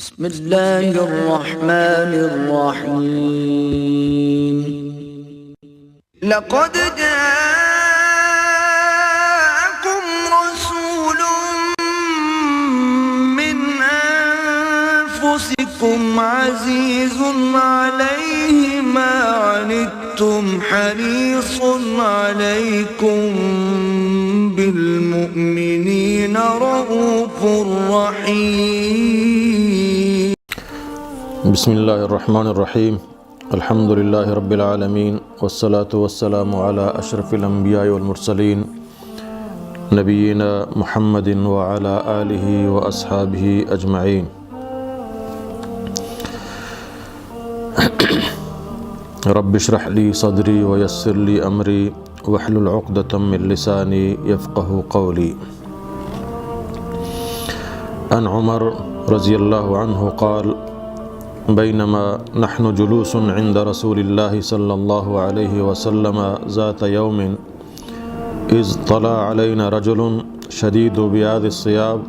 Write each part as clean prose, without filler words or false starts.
بسم اللہ الرحمن الرحیم لقد جاءكم رسول من انفسكم عزيز عليه ما عنتم حريص عليكم بالمؤمنين رؤوف رحيم. بسم اللہ الرحمن الرحیم الحمد للہ رب العالمین والصلاة والسلام علی اشرف الانبیاء والمرسلین نبینا محمد وعلی آلہ واصحابہ اجمعین. رب اشرح لی صدری ویسر لی امری واحلل عقدۃ من لسانی یفقہوا قولی. عن عمر رضی اللہ عنہ قال بينما نحن جلوس عند رسول الله صلى الله عليه وسلم ذات يوم إذ طلع علينا رجل شديد بياض الثياب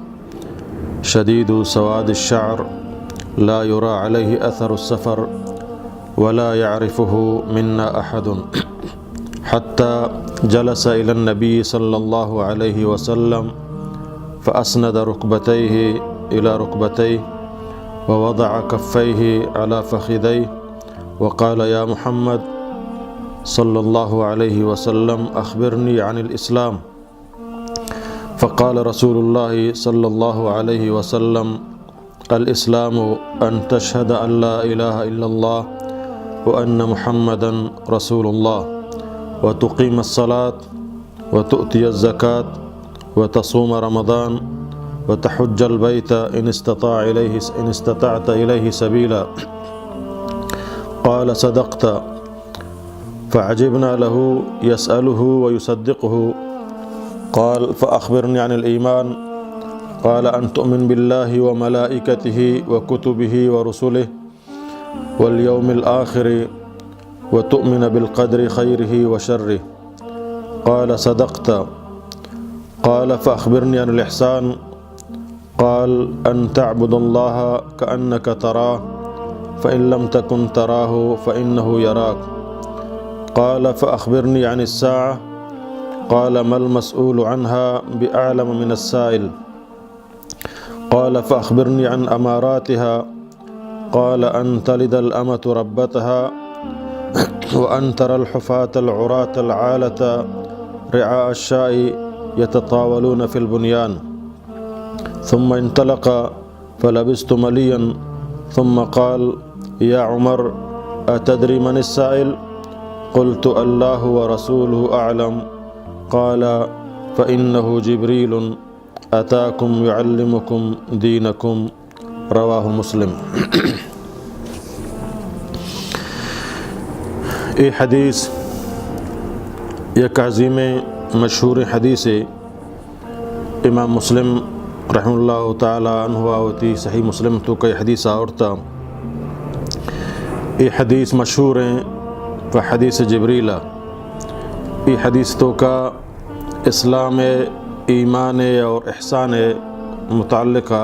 شديد سواد الشعر لا يرى عليه أثر السفر ولا يعرفه منا أحد حتى جلس إلى النبي صلى الله عليه وسلم فأسند ركبتيه إلى ركبتيه ووضع كفيه على فخذيه وقال يا محمد صلى الله عليه وسلم أخبرني عن الإسلام. فقال رسول الله صلى الله عليه وسلم الإسلام أن تشهد أن لا إله إلا الله وأن محمدا رسول الله وتقيم الصلاة وتؤتي الزكاة وتصوم رمضان وتحج البيت إن استطعت إليه سبيلا. قال صدقت. فعجبنا له يسأله ويصدقه. قال فأخبرني عن الإيمان. قال أن تؤمن بالله وملائكته وكتبه ورسله واليوم الآخر وتؤمن بالقدر خيره وشره. قال صدقت. قال فأخبرني عن الإحسان. قال أن تعبد الله كأنك تراه فإن لم تكن تراه فإنه يراك. قال فأخبرني عن الساعة. قال ما المسؤول عنها بأعلم من السائل. قال فأخبرني عن أماراتها. قال أن تلد الأمة ربتها وأن ترى الحفاة العراة العالة رعاء الشاء يتطاولون في البنيان. ثم انطلق فلبثت مليا ثم قال يا عمر أتدري من السائل؟ قلت الله ورسوله أعلم. قال فإنه جبريل أتاكم يعلمكم دينكم. رواہ مسلم. یہ حدیث ایک عظیم مشہور حدیث ہے. امام مسلم رحمہ اللہ تعالی عنہ ہوتی صحیح مسلم تو کئی حدیث آورتا. یہ حدیث مشہور ہیں و حدیث جبریلہ. یہ حدیث تو کا اسلام ایمان اور احسان متعلقہ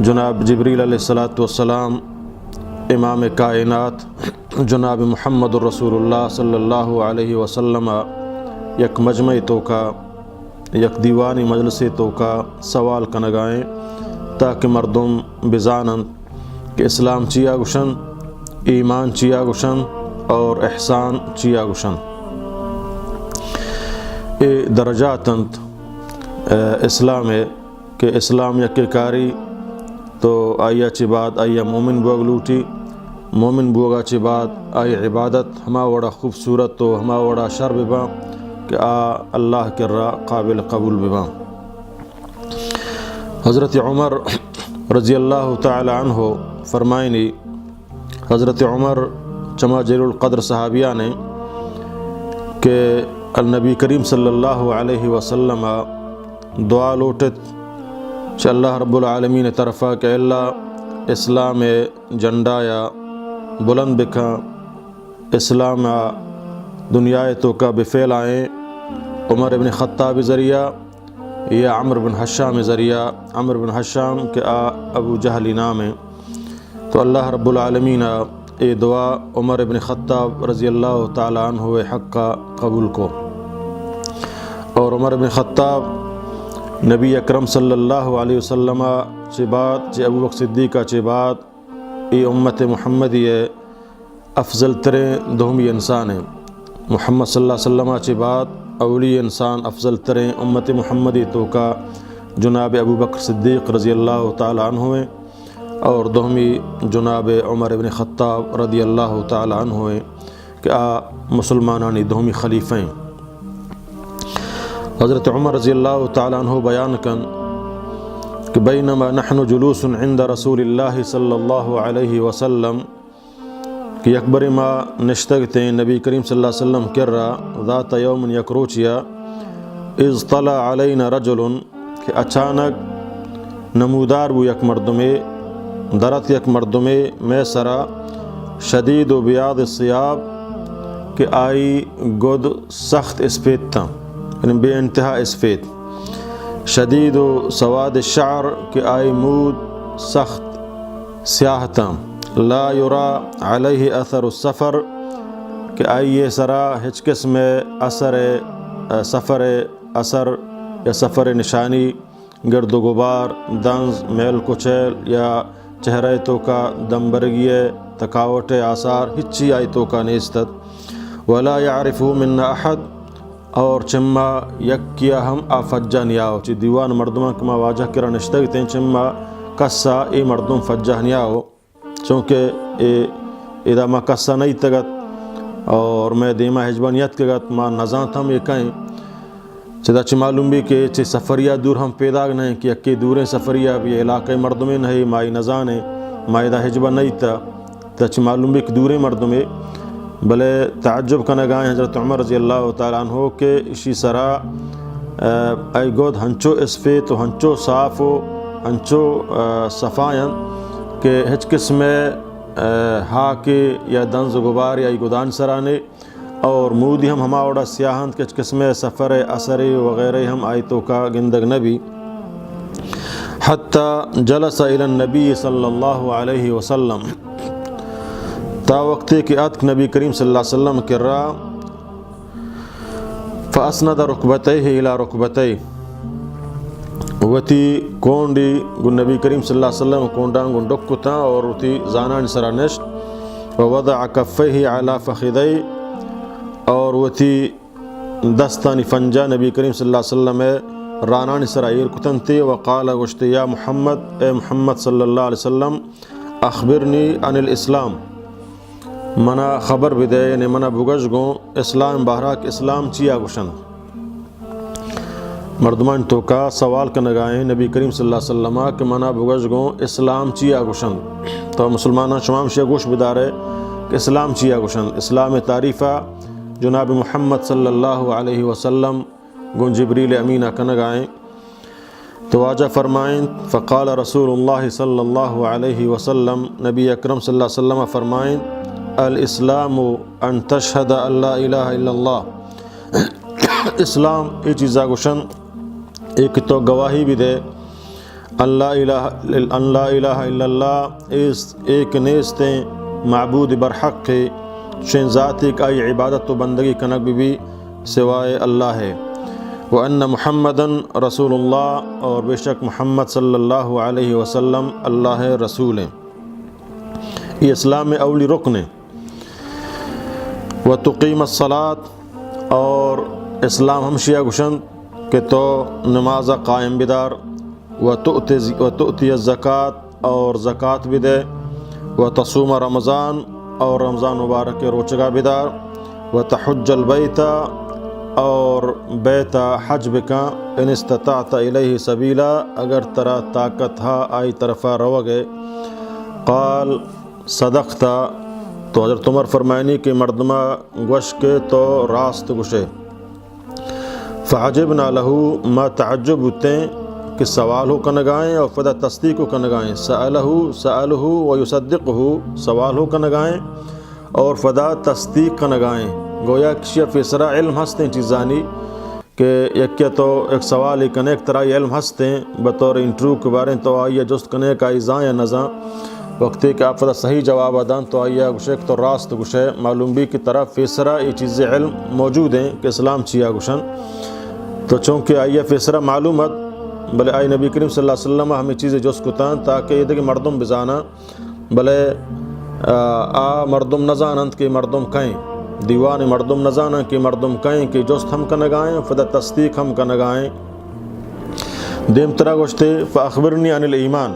جناب جبریل علیہ السلام امام کائنات جناب محمد الرسول اللہ صلی اللہ علیہ وسلم یک مجمع تو کا یک دیوانی مجلس تو کا سوال کنگائیں تاکہ مردم بزانند کہ اسلام چیا گشن، ایمان چیا گشن اور احسان چیا گشن. اے درجاتند اسلام ہے کہ اسلام یک کاری تو آیا چی بعد آیا مومن بوگ لوٹی، مومن بوگا چی بعد آئی عبادت ہما وڑا خوبصورت تو ہما وڑا شر ببا کہ اللہ کرا قابل قبول ببا. حضرت عمر رضی اللہ تعالی عنہ فرمائنی حضرت عمر چما جلیل القدر صحابیہ نے کہ النبی کریم صلی اللہ علیہ وسلم دعا لوٹت کہ اللہ رب العالمین طرفہ کہ اللہ اسلام جنڈا یا بلند بکھا، اسلام دنیا تو کا بفعل آئیں. عمر ابن خطاب ذریعہ یا عمرو بن حشام ذریعہ عمرو بن حشام کے ابو جہل نام ہے. تو اللہ رب العالمین یہ دعا عمر بن خطاب رضی اللہ تعالیٰ عنہ حق کا قبول کو. اور عمر بن خطاب نبی اکرم صلی اللہ علیہ وسلم چی بعد چی ابو بکر صدیقہ چی بعد ای امت محمدی افضل ترین دومی انسان ہیں. محمد صلی اللہ علیہ وسلم چی بعد اولی انسان افضل ترین امت محمدی تو کا جناب ابو بکر صدیق رضی اللہ تعالیٰ عنہ ہیں، اور دومی جناب عمر بن خطاب رضی اللہ تعالیٰ عنہ ہیں کہ مسلمانانی دومی خلیفہ ہیں. حضرت عمر رضی اللہ تعالیٰ عنہ بیان کن کہ بینما نحن جلوس عند رسول اللہ صلی اللہ علیہ وسلم کہ اکبر ما نشتگتے نبی کریم صلی اللہ علیہ وسلم کر رہا ذات یوم یکروچیا اذ طلع علینا رجل کہ اچانک نمودار بو یک مردمے درت یک مردمے میں سرا شدید و بیاض الثیاب کہ آئی گود سخت اسپیت تھا، یعنی بے انتہا اسپیت. شدید و سواد الشعر کہ آئی مود سخت سیاہ تھا. لا یرا علیہ اثر السفر کہ آئی یہ سرا ہچ قسم اثر سفر اثر یا سفر نشانی، گرد و غبار، دنز، میل کچیل یا چہرے تو کا دمبرگیے تکاوٹ آثار ہچی آئی تو کا نیستت. ولا یعرفہ منا احد اور چما یک کیا ہم آفجہ نیاؤ چی دیوان مردمہ کما واجہ کرا نشتگتے ہیں چما کسا ای مردم فجہ نیاؤ چونکہ اذا ما کسا نہیں تگت اور میں دیما حجبانیت کے گت ما نزان تھا ہم یہ کہیں چدا چی معلوم بھی کہ چی سفریہ دور ہم پیدا نہیں کہ اکی دوریں سفریہ بھی علاقہ مردمیں نہیں مائی نزان ہے مائی دا حجبہ نہیں تھا تا چی معلوم بھی کہ دوریں مردمیں بلے تعجب کا نگائیں حضرت عمر رضی اللہ تعالیٰ عنہ کہ اسی سرا ای گود ہنچو اسفیت و ہنچو صاف و ہنچو صفائن کہ ہچ قسم ہا کے یا دنز غبار یا گدان سرانے اور مودی ہم ہما اوڑا سیاہند کے ہچ قسم سفر اثر وغیرہ ہم آیتوں کا گندگ نبی. حتی جلس الی النبی صلی اللہ علیہ وسلم تا وقتے کہ اتک نبی کریم صلی اللہ علیہ وسلم کر رہا فاسند رکبتیہ الى رکبتیہ وتی کونڈی گن نبی کریم صلی اللہ علیہ وسلم کونڈان گن ڈکو تا اور وتی زانان سرا نشت ووضع کفیہ علی فخذی اور وتی دستانی فنجا نبی کریم صلی اللہ علیہ وسلم رانان سرا ایر کتنتی وقال گشتی یا محمد اے محمد صلی اللہ علیہ وسلم اخبرنی عن الاسلام منا خبر بھی دے یعنی منا بگش گو اسلام بہراک اسلام چیا گشن. مردمان تو کا سوال کا نگائیں نبی کریم صلی اللہ علیہ وسلم کہ منا بگش گو اسلام چیا گشن. تو مسلمانہ شمام شیع گوش بدارے کہ اسلام چیا گشن. اسلام تعریفہ جناب محمد صلی اللہ علیہ وسلم گن جبریل امینہ کا نگائیں تو واجہ فرمائیں فقال رسول اللہ صلی اللہ علیہ وسلم نبی اکرم صلی اللہ علیہ وسلم فرمائیں الاسلام ان تشہد ان لا الہ الا اللہ اسلام ای چیزا گوشن ایک تو گواہی بھی دے ان لا الہ الا اللہ ایک نیستیں معبود برحق ہے شین ذاتی کا ای عبادت و بندگی کنک بھی سوائے اللہ ہے وَأَنَّ مُحَمَّدًا رسول اللہ اور بے شک محمد صلی اللہ علیہ وسلم اللہ رسول ہیں. یہ اسلام میں اولی رکن ہے. وَتُقِيمَ الصَّلَاةِ اور اسلام ہمشیہ گشن کہ تو نماز قائم بدار وَتُؤْتِيَ الزَّكَاةِ اور زکوٰۃ بھی دے وَتَصُومَ رمضان اور رمضان مبارک روچگا بدار وَتَحُجَّ الْبَيْتَ اور بیتا حج بکا ان استطاعت الیہ سبیلا اگر ترا طاقت ہا آئی طرفا رو گئے. قال صدقتا تو حضرت عمر فرمائنی کہ مردمہ گوش کے تو راست گشے. فعجبنا لہو ما تعجب ہوتے کہ سوال ہو کا نگائیں اور فدا تصدیق ہو کا نگائیں. سألہ ویصدقہ سوال ہو کا نگائیں اور فدا تصدیق کا نگائیں. گویا کشی فیسرا علم ہستیں چیزانی کہ یک تو ایک سوال کنے ایک طرح علم ہستے بطور انٹرویو کے بارے تو آئیے جست کنے کا ایزاں یا نزاں وقتی کہ آپ فدا صحیح جواب ادان تو آئیے گوشے تو راست گوشے معلوم بھی کی طرف فیسرا یہ چیزیں علم موجود ہیں کہ اسلام چیا گوشن تو چونکہ آئیے فیسرا معلومات بلے آئی نبی کریم صلی اللہ علیہ وسلم ہمیں چیزیں جس کتان تاکہ یہ دیکھ مردم بزانا بلے مردم نزانند کہ مردم کہیں دیوان مردم نزانا کہ مردم کہیں کہ جست ہم کا نگائیں فدا تصدیق ہم کا نگائیں دیم طرح گوشتے فاخبرنی عن الایمان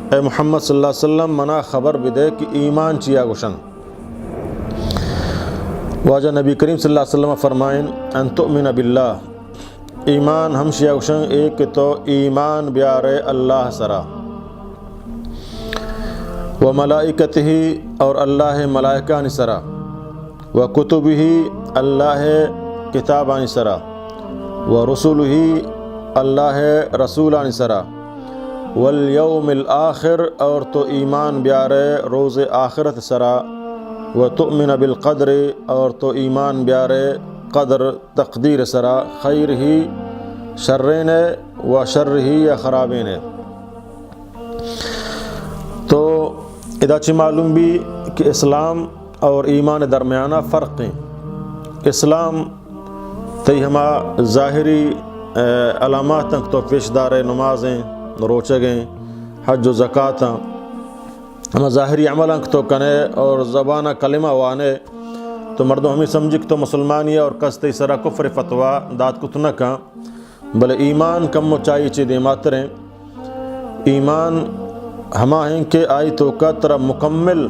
اے محمد صلی اللہ علیہ وسلم منا خبر بدے کہ ایمان چیا گوشن واجہ نبی کریم صلی اللہ علیہ وسلم فرمائیں ان تؤمن باللہ ایمان ہم شیا گوشن ایک تو ایمان بیارے اللہ سرا و ملائکتہ اور اللہ ملائکہ نسرا و کتبہ اللہ کتابان سرا و رسولہ اللہ رسولان سرا والیوم الآخر اور تو ایمان بیارے روز آخرت سرا و تؤمن بالقدر اور تو ایمان بیارے قدر تقدیر سرا خیر ہی شرین و شر ہی یا خرابین تو ادا چی معلوم بھی کہ اسلام اور ایمان درمیانہ فرق ہیں اسلام تی ہما ظاہری علامات تک تو پیشدار نمازیں روچگیں حج و زکاة ہم ظاہری عمل تو کنے اور زبانہ کلمہ وانے تو مردوں ہمیں سمجھ تو مسلمانی اور کستی سرا کفر فتوہ داد کتنکا بلے ایمان کم و چاہیے چی دے ماتریں ایمان ہما ہیں کہ آئی تو کا طرح مکمل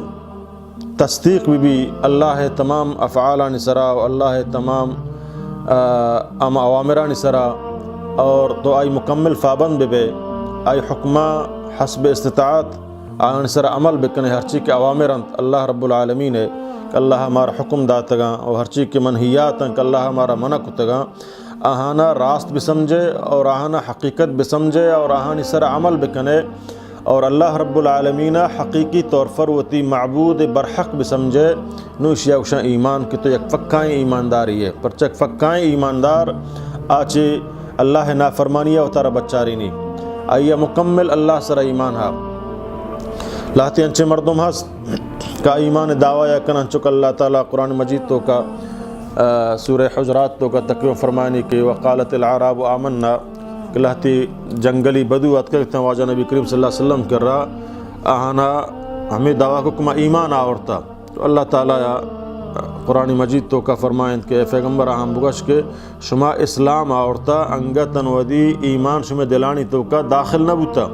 تصدیق بھی اللہ تمام افعالان سرا و اللہ تمام اوامران سرا اور تو آئی مکمل فابند بے آئی حکمہ حسب استطاعت آن سر عمل بکنے ہر چیز کے اوامرانت اللہ رب العالمین ہے کہ اللہ ہمارا حکم داتگاں اور ہر چیز کے منہیات ہیں کہ اللہ ہمارا منع کتگاں آہانا راست بھی سمجھے اور آہانا حقیقت بھی سمجھے اور آہانی سر عمل بکنے اور اللہ رب العالمین حقیقی طور پر وتی معبود برحق بھی سمجھے نوش یوشا ایمان کی تو یک فکائیں ایمانداری ہے پرچک فکائیں ایماندار آچے اللہ نافرمانیہ و تارا بچاری نہیں آئیے مکمل اللہ سر ایمان ہا لاتی انچے مردم ہست کا ایمان دعویٰ یا کنن چک اللہ تعالیٰ قرآن مجید تو کا سورہ حجرات تو کا تقریر فرمانی کہ وقالت العراب آمنا کہ لہتی جنگلی بدوات کرتے ہیں واجہ نبی کریم صلی اللہ علیہ وسلم کر رہا آہانا ہمیں دعویٰ کو کما ایمان آورتا تو اللہ تعالیٰ قرآن مجید تو کا فرمائیں کہ پیغمبر اہم بگش کے شما اسلام آورتا انگا تنودی ایمان شما دلانی تو کا داخل نہ بوتا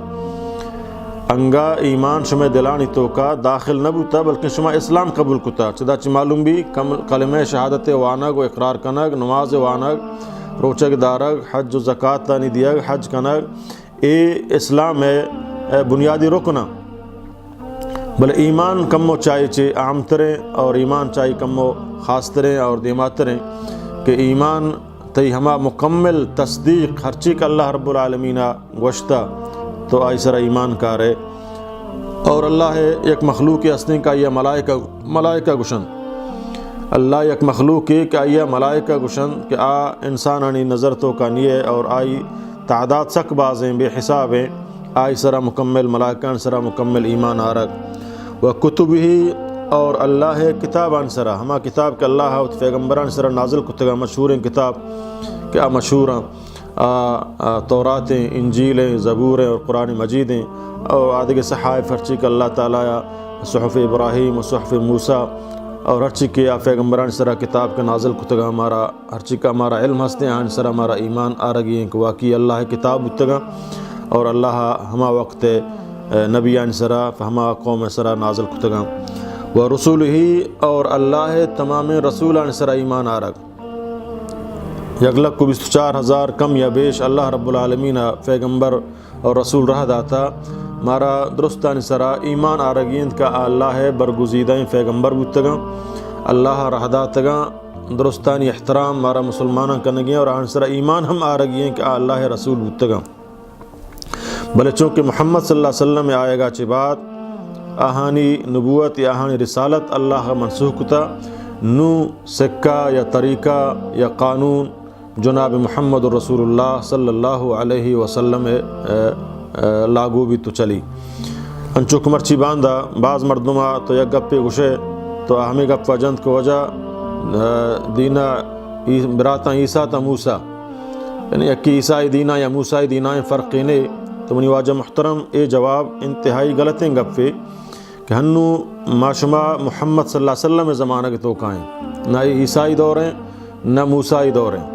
انگا ایمان شما دلانی تو کا داخل نہ بوتا بلکہ شما اسلام قبول کتا چدا چی معلوم بھی کلمہ شہادت وانگ و اقرار کنگ نماز وانگ روچگ دارگ حج و زکاة تانی دیگ حج کنگ اے اسلام ہے بنیادی رکنہ بل ایمان کم و چاہیے چے عام تریں اور ایمان چاہیے کم و خاص تریں اور دیمات تریں کہ ایمان تی ہما مکمل تصدیق ہر چیز اللہ رب العالمین گوشتا تو آئی سر ایمان کارے اور اللہ ایک مخلوق ہستی کا یہ ملائکہ گشن اللہ یک مخلوق کہ یہ ملائکہ گشن کہ انسانانی نظر تو کا نیے اور آئی تعداد سک بازیں بے حساب ہیں آئی سرا مکمل ملائکان سرا مکمل ایمان آرک و کتب ہی اور اللہ کتابان سرا ہما کتاب کہ اللہ و پیغمبران سرا نازل کتگا مشہور کتاب کیا مشہور توراتیں انجیلیں زبوریں اور قرآن مجیدیں اور آدھے صحائف ہر چیز کہ اللہ تعالیٰ صحف ابراہیم و صحف موسیٰ اور ہر چیز کے پیغمبران سرا کتاب کا نازل کتگا ہمارا ہر چیز کا ہمارا علم ہستے ہیں سرا ہمارا ایمان آرگی ہیں کہ واقعی اللہ کتاب اتگا اور اللہ ہما وقت نبیان سرا ہما قوم سرا نازل کتگا و رسول ہی اور اللہ تمام رسولان سرا ایمان آرگ یگلک کو 24,000 کم یا بیش اللہ رب العالمین پیغمبر اور رسول رہ داتا مارا درستان سرا ایمان آرگیند کا اللہ برگزیدہ پیغمبر بتگا اللہ رہ داتگا درستانی احترام مارا مسلمانوں کنگیں اور آن سرا ایمان ہم آرگیں کہ اللہ رسول بتگا بلے چونکہ محمد صلی اللہ علیہ وسلم آئے گا چی بات آہانی نبوت یا آہانی رسالت اللہ منسوخ کتا نو سکہ یا طریقہ یا قانون جناب محمد الرسول اللہ صلی اللہ علیہ وسلم لاگو بھی تو چلی انچوک مرچی باندھا بعض مردما تو یک گپے گشے تو ہمیں گپ وجند کو وجہ دینا براتا عیسیٰ تا موسیٰ یعنی اکی عیسائی دینا یا موسیٰ دینا فرق نہیں تو منی واجہ محترم اے جواب انتہائی غلطیں گپے کہ ہنو ماشما محمد صلی اللہ علیہ وسلم زمانہ کے توقائیں نہ عیسائی دور ہیں نہ موسیٰ دور ہیں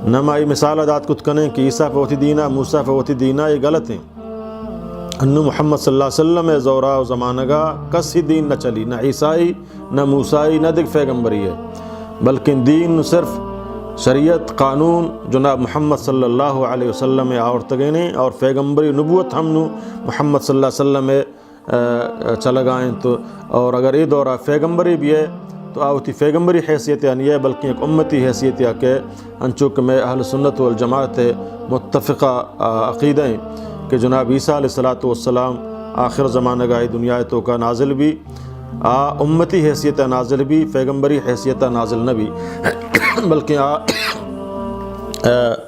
نہ مائی مثال ادات کت کنے کہ عیسیٰ فوتی دینا موسیٰ فوتی دینا یہ غلط ہیں ہنو محمد صلی اللہ علیہ وسلم زورا و زمانہ کا کسی دین نہ چلی نہ عیسائی نہ موسیٰ نہ دیکھ پیغمبری ہے بلکہ دین صرف شریعت قانون جناب محمد صلی اللہ علیہ وسلم آورتگینے اور پیغمبری نبوت ہم نو محمد صلی اللہ علیہ وسلم چلا گائیں تو اور اگر یہ دورہ پیغمبری بھی ہے تو آوتی پیغمبری حیثیت نہیں ہے بلکہ ایک امتی حیثیت ہے کہ انچوک میں اہل سنت والجماعت متفقہ عقیدہ ہیں کہ جناب عیسیٰ علیہ السلام آخر زمانہ گاہی دنیا تو کا نازل بھی امتی حیثیت نازل بھی پیغمبری حیثیت نازل نہ بھی بلکہ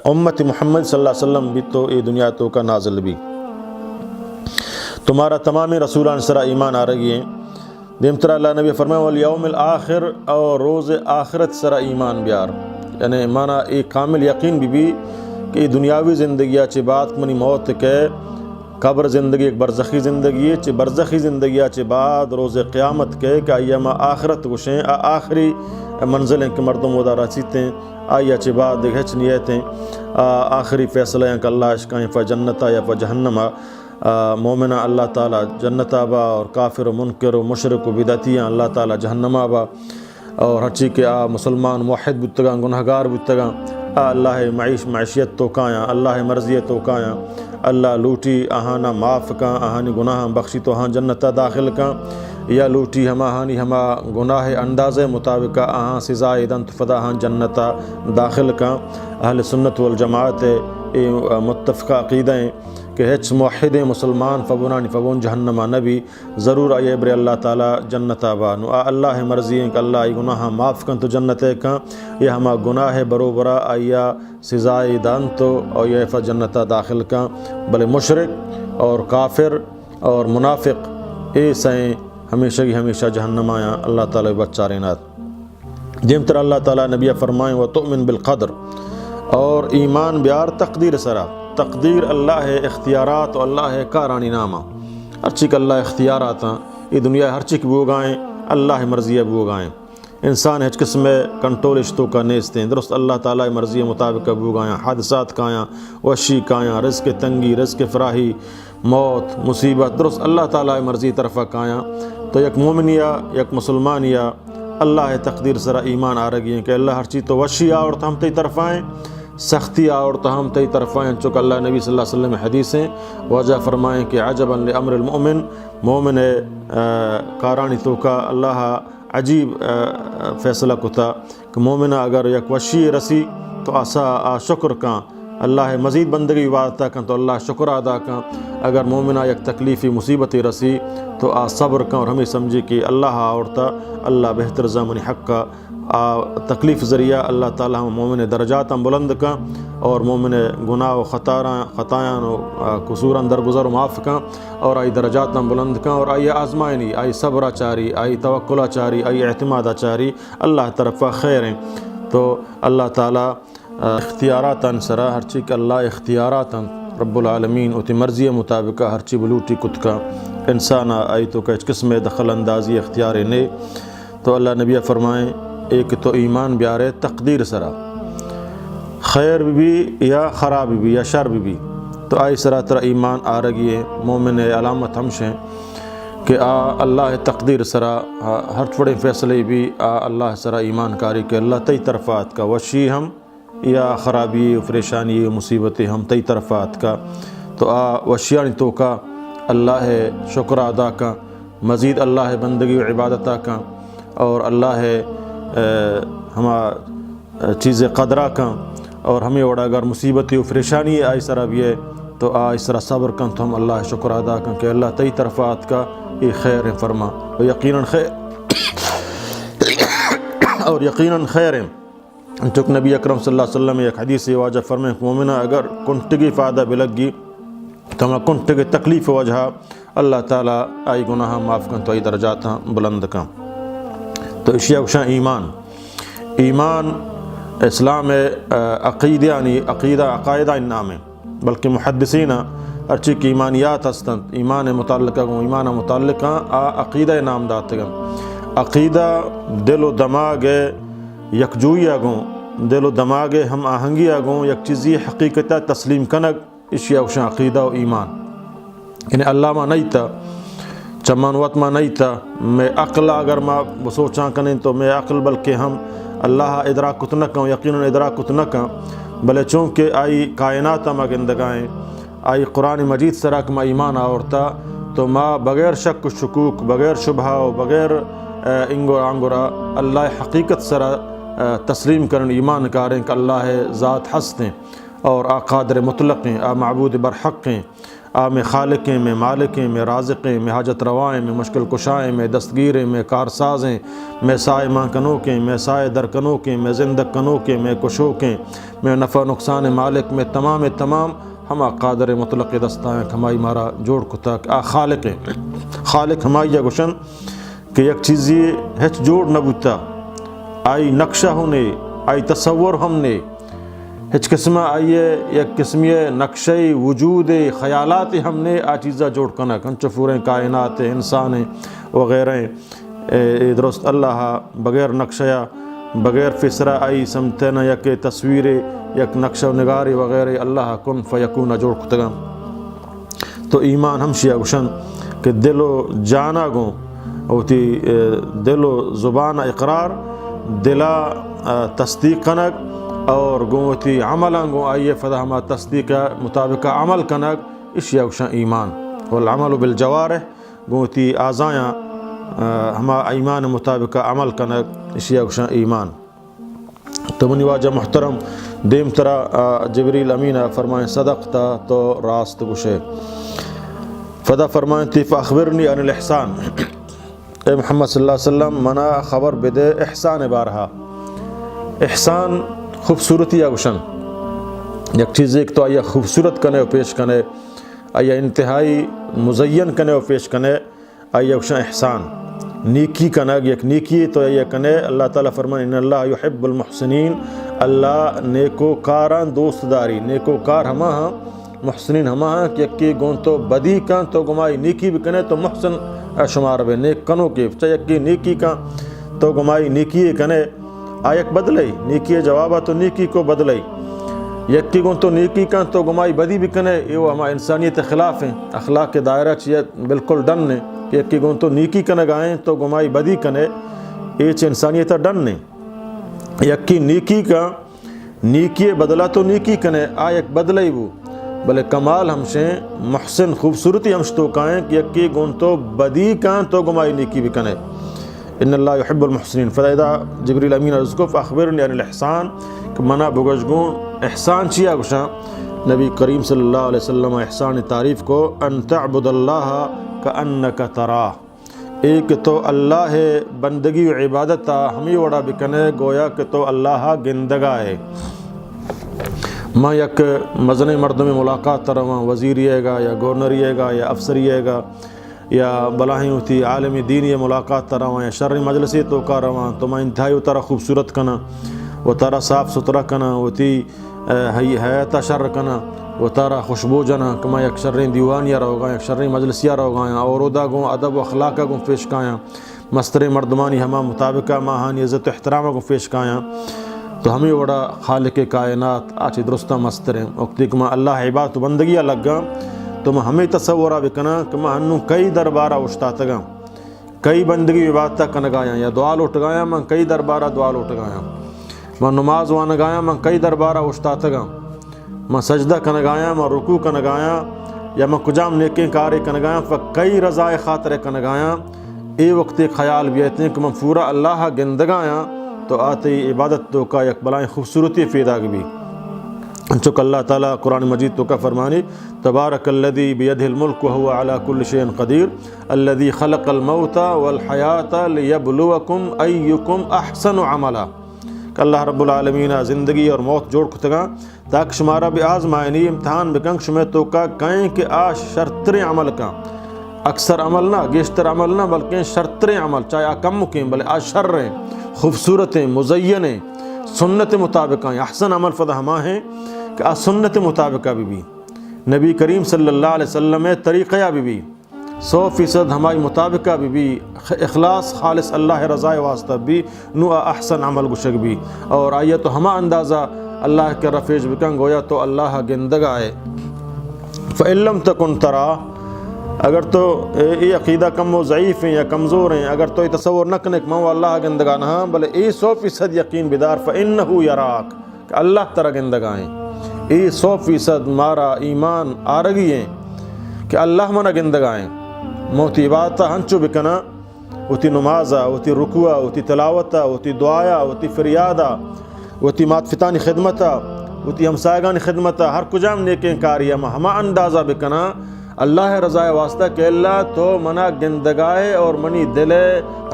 امت محمد صلی اللہ علیہ وسلم بھی تو یہ دنیا تو کا نازل بھی تمہارا تمامی رسولان سرا ایمان آ رہی ہیں دیمتر اللہ نبی فرمائے والیوم الآخر اور روز آخرت سرا ایمان بیار یعنی مانا ایک کامل یقین بھی کہ یہ دنیاوی زندگی چی بات منی موت کے قبر زندگی ایک برزخی زندگی چی برزخی زندگی چی بعد روز قیامت کے کہ ایما آخرت گوشیں آخری منزلیں کہ مردم ودا رسیتے ہیں آیا چی بعد ہچ نیتیں آخری فیصلہ ہیں کہ اللہ عشقائیں فا جنتا یا فا جہنما مومنہ اللہ تعالیٰ جنتا با اور کافر و منکر و مشرک و بدعتیاں اللہ تعالیٰ جہنما با اور ہرچی کہ مسلمان موحد بتگاں گنہگار بتگاں اللہ معیشیت تو کایاں اللہ مرضیت تو کایاں اللہ لوٹی آہانا معاف کاں آہانی گناہ بخشی تو ہاں جنتا داخل کاں یا لوٹی ہما ہانی ہما گناہ انداز مطابق آہاں سزائے دن فدا ہاں جنتا داخل کاں اہل سنت والجماعت متفقہ عقیدہ ہیں کہ ہچ موحد مسلمان فبونانی فبون جہنمہ نبی ضرور آئے بر اللہ تعالیٰ جنتا بانو اللہ مرضی ہیں کہ اللہ ای گناہ معاف کن تو جنت کن یہ ہما گناہ بروبرا آیا سزائے دان تو اور یہ فا جنتا داخل کن بلے مشرک اور کافر اور منافق اے سائیں ہمیشہ کی ہمیشہ جہنم آیا اللہ تعالیٰ بچارینات جیمتر اللہ تعالیٰ نبی فرمائیں وَتُؤْمِن بالقدر اور ایمان بیار تقدیر سرا تقدیر اللہ ہے اختیارات و اللہ ہے کارانی نامہ ہر چیک اللہ اختیارات ہیں یہ دنیا ہر چیک بو گائیں اللہ مرضی بو گائیں انسان ہچ قسم کنٹرول اشتوں کا نیستیں درست اللہ تعالیٰ مرضی مطابق بو گائیں حادثات کایاں وشی کایاں رزق تنگی رزق فراہی موت مصیبت درست اللہ تعالیٰ مرضی طرفہ کایاں تو یک مومنیا یک مسلمانیا اللہ تقدیر سرا ایمان آ رہی ہیں کہ اللہ ہر چیز تو وشی اور ہم تی طرف آئیں سختی اور ہم تی طرف آئیں چونکہ اللہ نبی صلی اللہ علیہ وسلم حدیثیں وجہ فرمائیں کہ عجبا لامر المؤمن مومن کارانی تو کا اللہ عجیب فیصلہ کتا کہ مومنہ اگر یک وشی رسی تو آسا شکر کاں اللہ مزید بندگی عبادت کن تو اللہ شکر ادا کن اگر مومنہ یک تکلیفی مصیبتی رسی تو صبر کن اور ہمیں سمجھی کہ اللہ آورتا اللہ بہتر زمانی حق کا تکلیف ذریعہ اللہ تعالیٰ مومن درجات بلند کن اور مومن گناہ و خطایاں و قصوراں درگزر و معاف کن اور آئی درجات بلند کن اور آئی آزمائنی آئی صبر چاری آئی توکل چاری آئی اعتماد چاری اللہ طرف خیر ہیں تو اللہ تعالیٰ اختیارات سرا ہر چیز اللہ اختیارات رب العالمین اتی مرضی مطابق ہر چیز بلوٹی کت کا انسان آئی تو کچھ قسم دخل اندازی اختیار نے تو اللہ نبی فرمائیں ایک تو ایمان بیارے تقدیر سرا خیر بھی یا خراب بھی یا شر بھی تو آئی سرا ترا ایمان آ رہی ہے مومن علامت ہمشیں کہ اللہ تقدیر سرا ہر چھوڑے فیصلے بھی اللہ سرا ایمان کاری کہ اللہ تی طرفات کا وشی ہم یا خرابی و پریشانی و مصیبتیں ہم تی طرفات کا تو وشیانی تو کا اللہ ہے شکر ادا کا مزید اللہ ہے بندگی و عبادتہ کا اور اللہ ہے ہما چیز قدرہ کا اور ہمیں وڑا اگر مصیبتی و پریشانی آئی سرا بھی ہے تو اس طرح صبر کن تو ہم اللہ شکر ادا کن کہ اللہ تی طرفات کا یہ خیر فرما و یقیناً خیر اور یقیناً خیر چونکہ نبی اکرم صلی اللہ علیہ وسلم ایک حدیث واجہ فرمائیں کہ مومنہ اگر کنٹگی فائدہ بلگی تو ہمیں کنٹگی تکلیف وجہ اللہ تعالیٰ آئی گناہ معاف کن تو آئی درجات بلند کن. تو اشیاء کشاں ایمان اسلام عقیدہ یعنی عقائدہ ان نام ہے، بلکہ محدثین ارچی کی ایمانیات ہستند ایمان متعلقہ گوں ایمان متعلقہ عقیدہ نام دات گم. عقیدہ دل و دماغ یکجوئی آگوں، دل و دماغ ہم آہنگی آگوں، یک چیزی حقیقتہ تسلیم کنگ اشیاء کشاں عقیدہ و ایمان. یعنی اللہ ما نہیں تھا چمانوت ما نہیں تھا میں عقل اگر ما سوچاں کنیں تو میں عقل بلکہ ہم اللہ ادراک کت نہ کوں یقیناً ادراک کت نہ کوں بلے چونکہ آئی کائنات ما گندگائیں آئی قرآن مجید سراک ما ایمان آورتا تو ما بغیر شک و شکوک بغیر شبہ و بغیر انگو آنگورا اللہ حقیقت سرا تسلیم کرن ایمان کاریں کہ اللہ ذات ہست ہیں اور قادر مطلق ہیں، معبود برحق ہیں، میں خالق ہیں، میں مالک ہیں، میں رازق ہیں، میں حاجت روائیں، میں مشکل کشائیں، میں دستگیر ہیں، میں کارساز ہیں، میں سائے ماں کنوک ہیں، میں سائے در کنوک ہیں، میں زندگ کنوک ہیں، میں کشوک ہیں، میں نفع نقصان مالک، میں تمام ہما قادر مطلق دستائیں ہمائی مارا جوڑ کتا خالق ہیں. خالق ہمائی یا گشن کہ یک چیزی ہچ جوڑ نہ بوتا آئی نقشہ ہونے آئی تصور ہم نے ہچ قسمہ آئیے یک قسمی نقشہ وجود خیالات ہم نے آ چیزہ جوڑ کنا کنچفوریں کائنات انسان وغیرہ درست اللہ بغیر نقشہ بغیر فسرہ آئی سمتنا یک تصویر یک نقشہ نگاری وغیرہ اللہ کن فیکون جوڑ کتگا. تو ایمان ہم شیعہ گشن کہ دل و جانا گوں ہوتی دل و زبان اقرار دلا تصدیق کنگ اور گوتی عمل گو آئیے فدا ہما تصدیق مطابق عمل کنگ اشیاء گشن ایمان. والعمل بالجوارح گوتی آزایاں ہما ایمان مطابق عمل کنگ اشیاء گشن ایمان. تو منی واجہ محترم دیم طرح جبریل امینہ فرمائیں صدقتا تو راست گشے فدا فرمائیں تی فاخبرنی عن الاحسان اے محمد صلی اللہ علیہ وسلم منا خبر بدے احسان بارہا. احسان خوبصورتی آگوشن یک چیز ایک تو آیا خوبصورت کنے و پیش کنے آیا انتہائی مزین کنے و پیش کنے آیا گوشن احسان نیکی کنگ یک نیکی تو آیا کنے اللہ تعالیٰ فرمان ان اللہ یحب المحسنین اللہ نیکو کاران دوست داری نیکو کار ہما ہاں محسنین ہما ہاں کہ یکی گون تو بدی کان تو گمائی نیکی بھی کنے تو محسن شمار بے نیک کنو کی چاہے یکی نیکی کان تو گمائی نیکی کنے آیک بدلئی نیکی جوابہ تو نیکی کو بدلئی یکی گون تو نیکی کان تو گمائی بدی بھی کنے یہ ہما انسانیت خلاف ہیں اخلاق کے دائرہ چیئے بالکل ڈن نے کہ یکی گون تو نیکی کنے گائیں تو گمائی بدی کنے ایچ انسانیت ڈن نے یکی نیکی کا نیکی بدلا تو نیکی کنے آیک بدلئی وہ بلے کمال ہمشیں محسن خوبصورتی ہمشتو کائیں کہ یکی گون تو بدی کان تو گمائی نیکی بھی کنے ان اللہ یحب المحسنین. فدا جبریل امین رزقو فاخبرنی عن الاحسان کہ منا بگشگون احسان چیا گشاں نبی کریم صلی اللہ علیہ وسلم احسان تعریف کو ان تعبد اللہ کأنک تراہ ایک تو اللہ بندگی و عبادت ہمیں وڑا بکنے گویا کہ تو اللہ گندگا ہے. ماں یک مزن مردم میں ملاقات ترواں وزیریے گا یا گورنریے گا یا افسریے گا یا بلاہیں ہوتی عالمی دینی ملاقات ترواں یا شرعی مجلسی تو کا رواں تو میں انتہائی و ترہ خوبصورت کنا و ترہ صاف ستھرا کنا ہوتی حیات شر کنا و ترہ خوشبو جنا کہ میں یک شرعی دیوانیہ رہو گا یک شرعی مجلسیہ رہو گا اور ادا گوں ادب و اخلاقہ گوں پیش کایاں مستر مردمانی ہما مطابقہ ماہانی عزت و احترامہ گوں پیش کایاں تو ہمیں وڑا خالق کائنات آچی درستہ مستر ہیں وقتی کہ میں اللہ عبادت بندگیہ لگا تو میں ہمیں تصورہ بکنا کہ میں ہنوں کئی دربارہ اشتاتا گا کئی بندگی عبادتہ کنگایا یا دعا لوٹ گایا میں کئی دربارہ دعا لوٹ گایا میں نماز وانگایا میں کئی دربارہ اشتاتا گا میں سجدہ کنگایا میں رکوع کنگایا یا میں کجام نیکیں کارے کنگایا فکئی رضائے خاطر کنگایا اے وقت خیال بیتے ہیں کہ میں پورا اللہ گندگایا تو آتے عبادت تو کا یک بلائیں خوبصورتی فیدا بھی چونکہ اللہ تعالیٰ قرآن مجید تو کا فرمانی تبارک الذی بیدہ الملک وهو علی کل شیء قدیر الذی خلق الموت والحیات لیبلوکم ایکم احسن عملا کہ اللہ رب العالمین زندگی اور موت جوڑ کتگا تاکہ شمارا بھی آزمائنی امتحان بکنگ شمیں تو کا کہیں کہ آ شرطر عمل کا اکثر عمل نہ گیشتر عمل نہ بلکہ شرطر عمل چاہے آ کم مکیں بلے آ شریں خوبصورتیں مزینیں سنت مطابقہ احسن عمل فدا ہما ہیں کہ آ سنت مطابقہ بھی نبی کریم صلی اللہ علیہ وسلم طریقہ بھی 100% ہماری مطابقہ بھی اخلاص خالص اللہ رضا واسطہ بھی نو احسن عمل گشک بھی اور آئیے تو ہما اندازہ اللہ کے رفیج بکنگ گویا تو اللہ گندگائے فَإِن لَمْ تَكُنْ تَرَا اگر تو یہ عقیدہ کم و ضعیف ہیں یا کمزور ہیں اگر تو یہ تصور نہ کنک مو اللہ گندگا نہ بلے ای 100% یقین بیدار فَإِنَّهُ يَرَاكَ کہ اللہ ترہ گندگائیں ای 100% مارا ایمان آرگی ہیں کہ اللہ منہ گندگائیں موتی عبادتہ ہنچو بکنا وتی نمازہ وتی رکوع وتی تلاوتہ وتی دعایا وتی فریادہ وتی ماتفتانی خدمتہ وتی ہمسائگانی خدمتہ ہر کجام نیکیں کاریہ ہما اندازہ بکنا اللہ رضا واسطہ کہ اللہ تو منہ گندگائے اور منی دل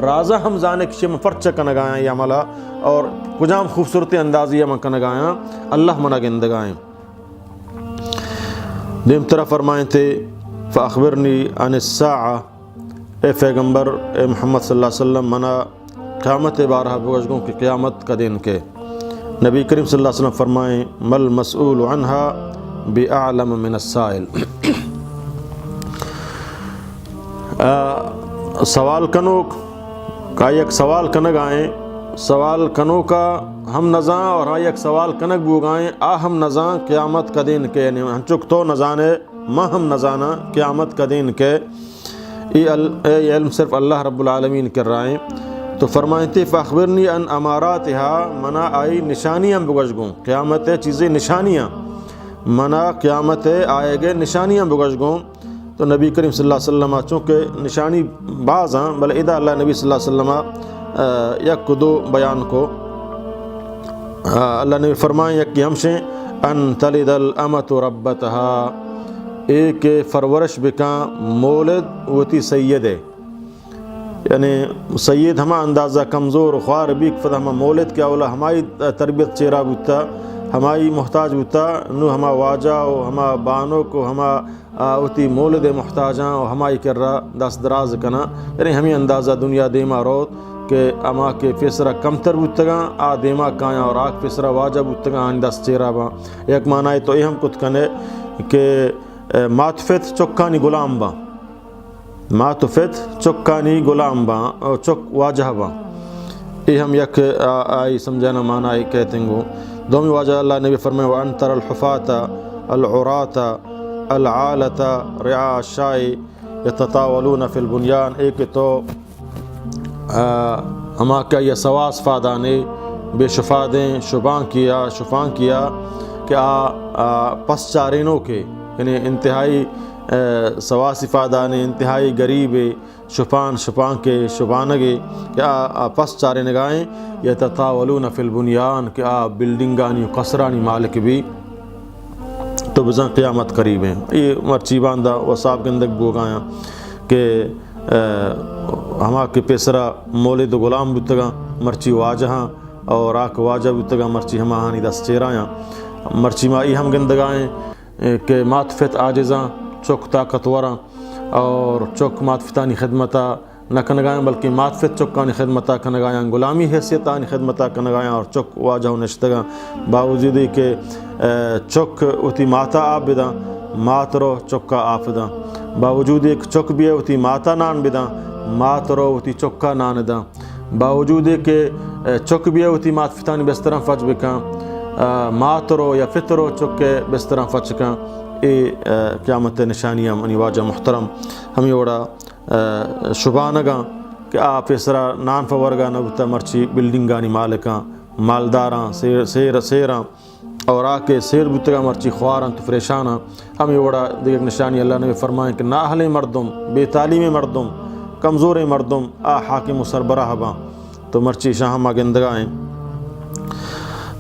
رازہ ہم زانے کشی من فرچہ کنگائیں یا ملا اور کجام خوبصورتی اندازی من کنگائیں اللہ منہ گندگائیں دیم طرح فرمائیں تھے فاخبرنی عن الساعہ اے پیغمبر اے محمد صلی اللہ علیہ وسلم منا قیامت بارہ بوجھگوں کی قیامت کا دن کے نبی کریم صلی اللہ علیہ وسلم فرمائیں مل مسئول عنہا بأعلم من السائل سوال کنوک کا یک سوال کنگ آئیں سوال کنو کا ہم نزاں اور ہاں یک سوال کنگ بوگائیں ہم نزاں قیامت کا دن کے ہنچک تو نزانے ہم نزانا قیامت کا دن کے یہ علم صرف اللہ رب العالمین کر رہے ہیں تو فرمائیں تھی فاخبرنی ان اماراتہا منا آئی نشانیاں بگشگوں قیامت چیزیں نشانیاں منا قیامت آئے گے نشانیاں بگشگوں تو نبی کریم صلی اللہ علیہ وسلم چونکہ نشانی بعض ہیں بلے ادا اللہ نبی صلی اللہ علیہ وسلم یک دو بیان کو اللہ نے فرمائیں یک کی ہمشیں ان تلد الامت ربتہا ایک فرورش بکاں مولد وتی سید ہے یعنی سید ہما اندازہ کمزور خوار بیک فدا ہما مولد کیا اولا ہمائی تربیت چیرہ بوتا ہمائی محتاج بوتا نو ہما واجہ و ہما بانو کو ہما وتی مولد محتاجاں و ہمائی کر رہا دست دراز کنا یعنی ہمیں اندازہ دنیا دیما روت کہ اما کے فیسرہ کمتر بوتگاں آ دیما کایاں اور آگ فیسرہ واجہ بوتگاں آن دست چیرہ با ایک معنی تو یہ ہم کت کنے کہ ماتفت چکانی غلام با ماتفت چکانی غلام با چک واجہ با یہ ہم یک آئی سمجھانا معنی کہتے ہیں گو دومی واجہ اللہ نبی فرمائے وَأَن تَرَ الْحُفَاةَ الْعُرَاةَ الْعَالَةَ رِعَاءَ الشَّاءِ يَتَطَاوَلُونَ فِي الْبُنْيَانِ ایک تو ہما کا یہ سواس فادانے بے شفادیں شفان کیا کہ پس چارینوں کے یعنی انتہائی سواسی فادانے انتہائی غریب شفان کے شفانگے کہ پس چارے نگائیں یتطاولون فی البنیان کہ بلڈنگانی قصرانی مالک بھی تو بزن قیامت قریب ہیں یہ مرچی باندھا و صاحب گندگ بوگایاں کہ ہما کے پیسرا مولد غلام بتگاں مرچی واجہاں اور آک واجہ بتگاں مرچی ہما ہانی دست چیرایاں مرچی مائی ہم گندگائیں کہ ماتفت آجزاں چک طاقتوراں اور چک ماتفتانی خدمتہ نہ کنگائیں بلکہ ماتفت چکانی خدمتہ کنگائیں غلامی حیثیتانی خدمتہ کنگائیں اور چک واجہ نشتگاں باوجود کہ چک اتی ماتا آپ بداں ماترو چکا آپ داں باوجود ایک چک بھی ہے اتی ماتا نان بداں ماترو اتی چکا نان داں باوجود کہ چک بھی ہے اتی ماتفتانی بستران فج بکاں ماترو یا فطرو چک کے بستران فج کاں اے قیامت نشانیاں منی واجہ محترم ہمیں وڑا شبانگاں کہ آپ اسرا نان فورگاں نبتا مرچی بلڈنگانی مالکاں مالداراں سیراں اور آکے سیر بتگا مرچی خواراں تو فریشاناں ہمیں وڑا دیکھ نشانی اللہ نے فرمائیں کہ نااہل مردم بے تعلیم مردم کمزور مردم حاکم و سربراہ باں تو مرچی شاہمہ گندگائیں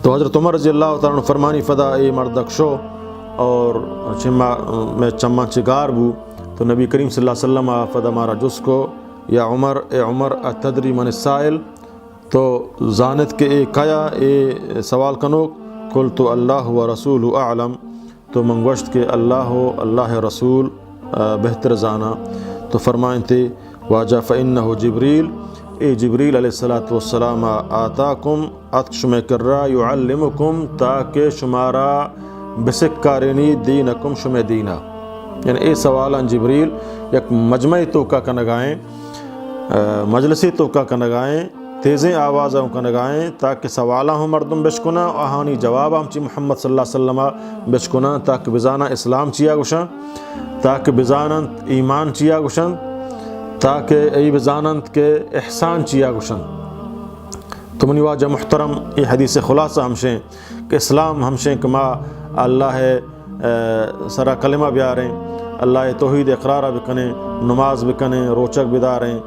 تو حضرت عمر رضی اللہ تعالیٰ نے فرمانی فدا اے مردک شو اور میں چمہ چگار بو تو نبی کریم صلی اللہ علیہ وسلم فدا مارا جس کو یا عمر اے عمر اتدری من السائل تو زانت کے اے کیا اے سوال کنو قلت اللہ و رسول اعلم، تو منگوشت کہ اللہ رسول بہتر زانا، تو فرمائیں تھے واجہ فإنہ جبریل، اے جبریل علیہ السلام آتاکم ات شمع کرا یعلمکم تاکہ شمارا بسک کارینی دینکم شمع دینا، یعنی اے سوالان جبریل یک مجمعی توقع کنگائیں، مجلسی توقع کنگائیں، تیزیں آوازوں کنگائیں، تاکہ سوالاں ہوں مردم بشکنا آہانی جواب ہم چی محمد صلی اللہ علیہ وسلم بشکنا، تاکہ بزانا اسلام چیا گوشن، تاکہ بزانند ایمان چیا گوشن، تاکہ ای بزانند کے احسان چیا گوشن۔ تو منی واجہ محترم یہ حدیث خلاصہ ہمشیں کہ اسلام ہمشیں کہ ما اللہ سرا کلمہ بیاریں، اللہ توحید اقرارہ بکنے، نماز بکنے، روچک بداریں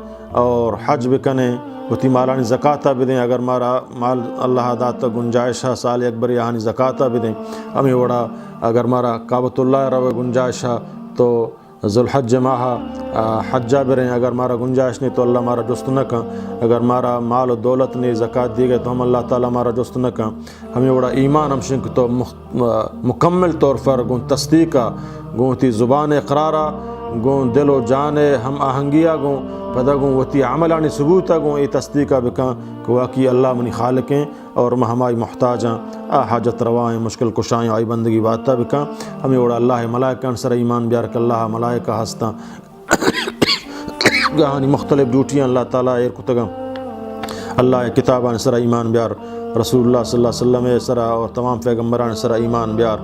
اور حج بکنے، وتی مالانی زکاتہ بدیں، اگر مارا مال اللہ داتا گنجائشہ سال اکبر یہانی زکاتہ بدیں، ہمیں وڑا اگر مارا کعبۃ اللہ رو گنجائشہ تو ذوالحج ماہ حجہ بریں، اگر مارا گنجائش نہیں تو اللہ مارا جست نہ کن، اگر مارا مال و دولت نے زکوٰۃ دی گئے تو ہم اللہ تعالیٰ مارا جست نہ کن، ہمیں وڑا ایمان ہم شنک تو مکمل طور پر گون تصدیقہ گون تی زبان اقرارہ گون دل و جان ہم آہنگیہ گون پدا گون وتی عملانی ثبوتہ گون ای تصدیقہ بکن کہ واقعی اللہ منی خالقیں اور ہمائی محتاجاں حاجت روائیں مشکل کشائیں آئی بندگی باتہ بکن، ہمیں وڑا اللہ ملائکہ سر ایمان بیار کہ اللہ ملائکہ ہستاں گہانی مختلف ڈیوٹیاں اللہ تعالیٰ ایر کتگم، اللہ کتابان سر ایمان بیار، رسول اللہ صلی اللہ علیہ وسلم سرا اور تمام پیغمبران سرا ایمان بیار،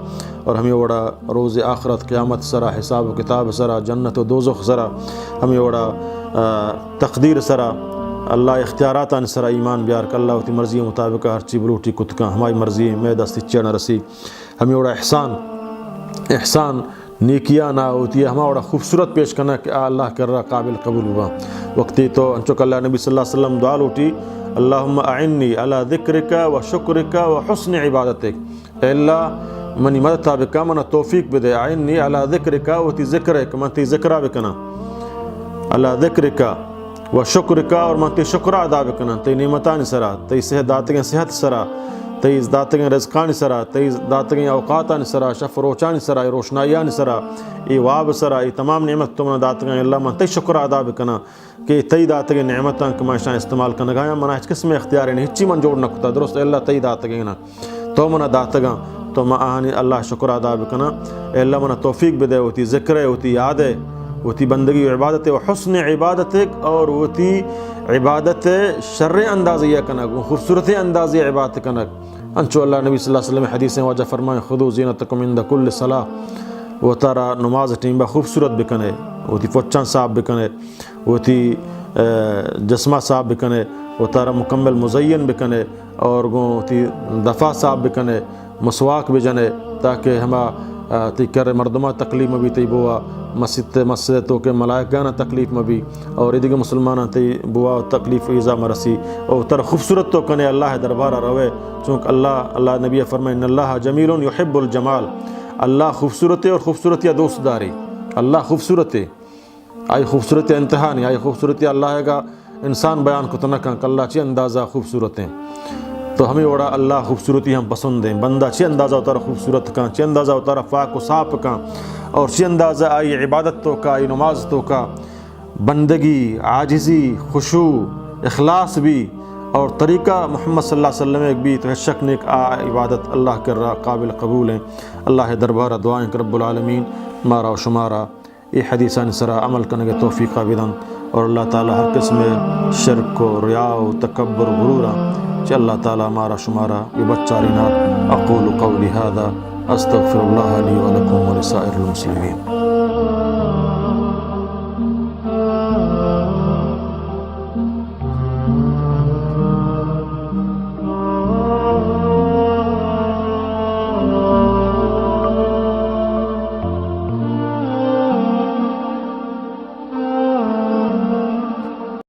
اور ہمیں وڑا روز آخرت قیامت سرا حساب و کتاب سرا جنت و دوزخ سرا ہمیں وڑا تقدیر سرا اللہ اختیارات سرا ایمان بیار کہ اللہ کی مرضی مطابق ہر چیز بلوٹی کتکاں ہماری مرضی میں دستی چڑھ رسی، ہمیں وڑا احسان نیکیاں نہ ہوتی ہے، ہمیں وڑا خوبصورت پیش کرنا کہ اللہ کر رہا قابل قبول ہوا وقتی تو انچوک اللہ نبی صلی اللہ علیہ وسلم دعا لوٹی اللہم اعنی علی ذکرک و شکرک و حسن عبادتک، اے اللہ منی مدد تابقہ منا توفیق بدے، اعنی علی ذکرک و تی ذکرک من تی ذکرہ بکنا، علی ذکرک و شکرک اور من تی شکرہ ادا بکنا، تی نعمتان سرا، تی صحت داتگیں صحت سرا، تی داتگیں رزقان سرا، تی داتگیں اوقاتان سرا، شف روچان سرا، روشنائیان سرا، ای واب سرا، ای تمام نعمت تو من داتگیں اللہ من تی شکرہ ادا بکنا کہ تی داتگیں نعمتان کما شاہ استعمال کرنا گایا منہ ہچ قسم اختیار نہیں ہچی من جوڑ نہ کتا درست اللہ تی داتگیں نا تو منہ داتگاں تو میں آہانی اللہ شکر ادا بکنا، اے اللہ منہ توفیق بدے ہوتی ذکر ہے ہوتی یاد ہے ہوتی بندگی و عبادت و حسن عبادتک اور ہوتی عبادت شر اندازیہ کنک خوبصورت اندازی عبادت کنک، انچو اللہ نبی صلی اللہ علیہ وسلم حدیثیں واجہ فرمائیں خذو زینتکم عند کل صلاح، وہ تارا نماز ٹیم با خوبصورت بکنے، ہوتی فوچان صاحب بکنے، ہوتی جسمہ صاحب بکنے، وہ تارا مکمل مزین بکنے، اور گو ہوتی دفع صاحب بکنے، مسواک بجنے تاکہ ہما تی کر مردمہ تکلیف میں بھی تی بوا مسجد تو کہ ملائکانہ تکلیف میں بھی اور ادھگی مسلمانہ تی بوا تکلیف ایزا مرسی اور تر خوبصورت تو کنے اللہ دربارہ روے، چونکہ اللہ نبی فرمائے ان اللہ جمیل یحب الجمال، اللہ خوبصورت اور خوبصورتی دوست داری، اللہ خوبصورت آئی خوبصورت انتہا نہیں، آئی خوبصورتی اللہ کا انسان بیان کو تنکاں کہ اللہ چی اندازہ خوبصورت ہیں، تو ہمیں وڑا اللہ خوبصورتی ہم پسند ہیں، بندہ چی اندازہ اتارا خوبصورت کان، چی اندازہ اتارا پاک و صاف کان، اور چی اندازہ آئی عبادت تو کا، آئی نماز تو کا، بندگی، عاجزی، خشوع، اخلاص بھی، اور طریقہ محمد صلی اللہ علیہ وسلم ایک بھی تو شک نیک عبادت اللہ کر رہا قابل قبول ہیں، اللہ دربارہ دعائیں کہ رب العالمین مارا و شمارا یہ حدیثان سرا عمل کرنے کے توفیق بدن، اور اللہ تعالی ہر قسم شرک و ریا و تکبر و غرورا کہ اللہ تعالی مارا شمارا بچارینات اقول قولی هذا استغفر اللہ لی ولکم ولسائر المسلمین۔